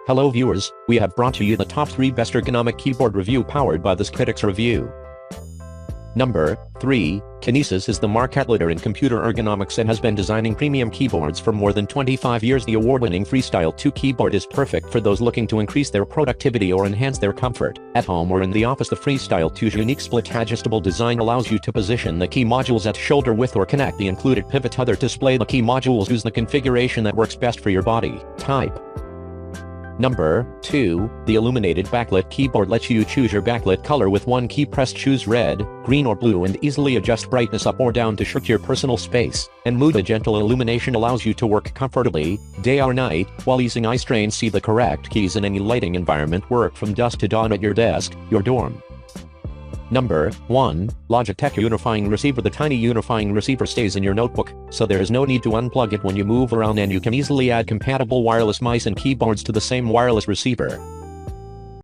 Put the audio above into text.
Hello viewers, we have brought to you the top 3 best ergonomic keyboard review powered by this Critics Review. Number 3, Kinesis is the market leader in computer ergonomics and has been designing premium keyboards for more than 25 years. The award-winning Freestyle 2 keyboard is perfect for those looking to increase their productivity or enhance their comfort at home or in the office. The Freestyle 2's unique split-adjustable design allows you to position the key modules at shoulder width or connect the included pivot to display the key modules. Use the configuration that works best for your body type. Number 2, the illuminated backlit keyboard lets you choose your backlit color with one key press. Choose red, green or blue and easily adjust brightness up or down to suit your personal space and mood. The gentle illumination allows you to work comfortably, day or night, while easing eye strain. See the correct keys in any lighting environment. Work from dusk to dawn at your desk, your dorm. Number 1, Logitech Unifying Receiver. The tiny unifying receiver stays in your notebook, so there is no need to unplug it when you move around, and you can easily add compatible wireless mice and keyboards to the same wireless receiver.